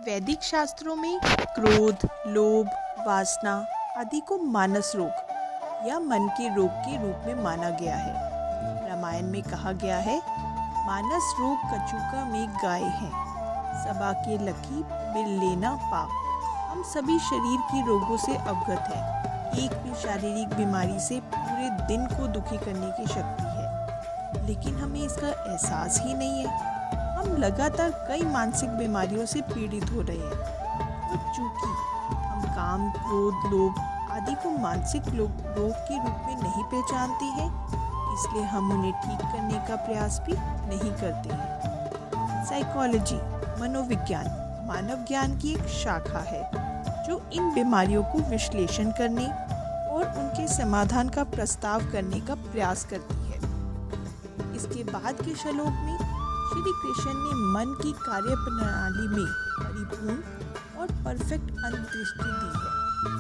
वैदिक शास्त्रों में क्रोध, लोभ, वासना आदि को मानस रोग या मन के रोग के रूप में माना गया है। रामायण में कहा गया है, मानस रोग कचूका में गाय है, सबा के लकी बिल लेना पाप। हम सभी शरीर के रोगों से अवगत हैं। एक भी शारीरिक बीमारी से पूरे दिन को दुखी करने की शक्ति है, लेकिन हमें इसका एहसास ही नहीं है। हम लगातार कई मानसिक बीमारियों से पीड़ित हो रहे हैं और चूंकि हम काम, क्रोध, लोभ आदि को मानसिक रोग के रूप में नहीं पहचानते हैं, इसलिए हम उन्हें ठीक करने का प्रयास भी नहीं करते हैं। साइकोलॉजी, मनोविज्ञान, मानव ज्ञान की एक शाखा है जो इन बीमारियों को विश्लेषण करने और उनके समाधान का प्रस्ताव करने का प्रयास करती है। इसके बाद के श्लोक में श्री कृष्ण ने मन की कार्य प्रणाली में परिपूर्ण और परफेक्ट अंतर्दृष्टि दी है।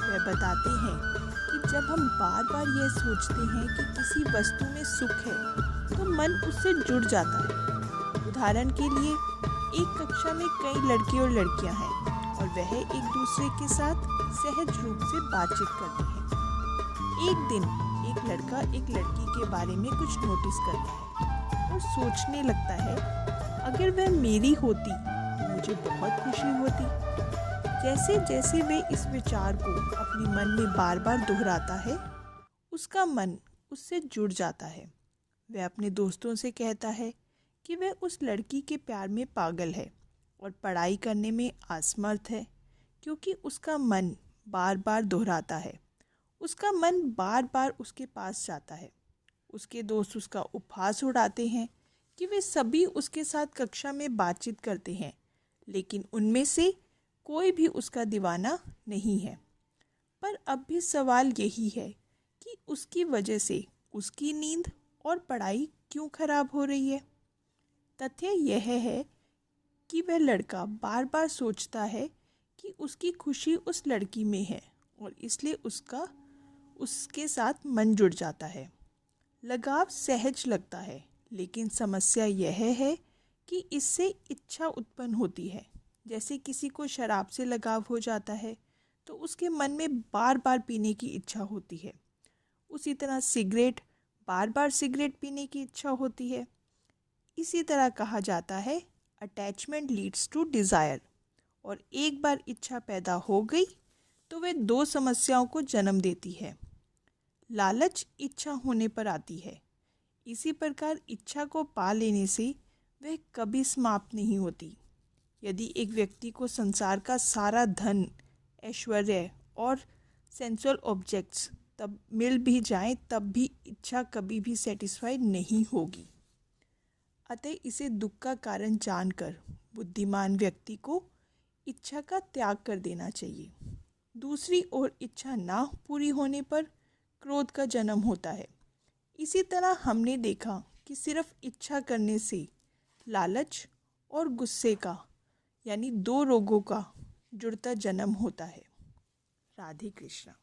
वह बताते हैं कि जब हम बार बार यह सोचते हैं कि किसी वस्तु में सुख है, तो मन उससे जुड़ जाता है। उदाहरण के लिए, एक कक्षा में कई लड़के और लड़कियां हैं और वह एक दूसरे के साथ सहज रूप से बातचीत करते हैं। एक दिन एक लड़का एक लड़की के बारे में कुछ नोटिस करता है और सोचने लगता है, अगर वह मेरी होती तो मुझे बहुत खुशी होती। जैसे जैसे वे इस विचार को अपने मन में बार बार दोहराता है, उसका मन उससे जुड़ जाता है। वह अपने दोस्तों से कहता है कि वह उस लड़की के प्यार में पागल है और पढ़ाई करने में असमर्थ है, क्योंकि उसका मन बार बार दोहराता है। उसका मन बार बार उसके पास जाता है। उसके दोस्त उसका उपहास उड़ाते हैं कि वे सभी उसके साथ कक्षा में बातचीत करते हैं, लेकिन उनमें से कोई भी उसका दीवाना नहीं है। पर अब भी सवाल यही है कि उसकी वजह से उसकी नींद और पढ़ाई क्यों खराब हो रही है। तथ्य यह है कि वह लड़का बार बार सोचता है कि उसकी खुशी उस लड़की में है और इसलिए उसके साथ मन जुड़ जाता है। लगाव सहज लगता है, लेकिन समस्या यह है कि इससे इच्छा उत्पन्न होती है। जैसे किसी को शराब से लगाव हो जाता है तो उसके मन में बार बार पीने की इच्छा होती है। उसी तरह बार बार सिगरेट पीने की इच्छा होती है। इसी तरह कहा जाता है, अटैचमेंट लीड्स टू डिज़ायर। और एक बार इच्छा पैदा हो गई तो वह दो समस्याओं को जन्म देती है। लालच इच्छा होने पर आती है। इसी प्रकार इच्छा को पा लेने से वह कभी समाप्त नहीं होती। यदि एक व्यक्ति को संसार का सारा धन, ऐश्वर्य और सेंसुअल ऑब्जेक्ट्स तब मिल भी जाएं, तब भी इच्छा कभी भी सेटिस्फाई नहीं होगी। अतः इसे दुख का कारण जानकर बुद्धिमान व्यक्ति को इच्छा का त्याग कर देना चाहिए। दूसरी ओर इच्छा ना पूरी होने पर क्रोध का जन्म होता है। इसी तरह हमने देखा कि सिर्फ इच्छा करने से लालच और गुस्से का, यानी दो रोगों का जुड़ता जन्म होता है। राधे कृष्णा।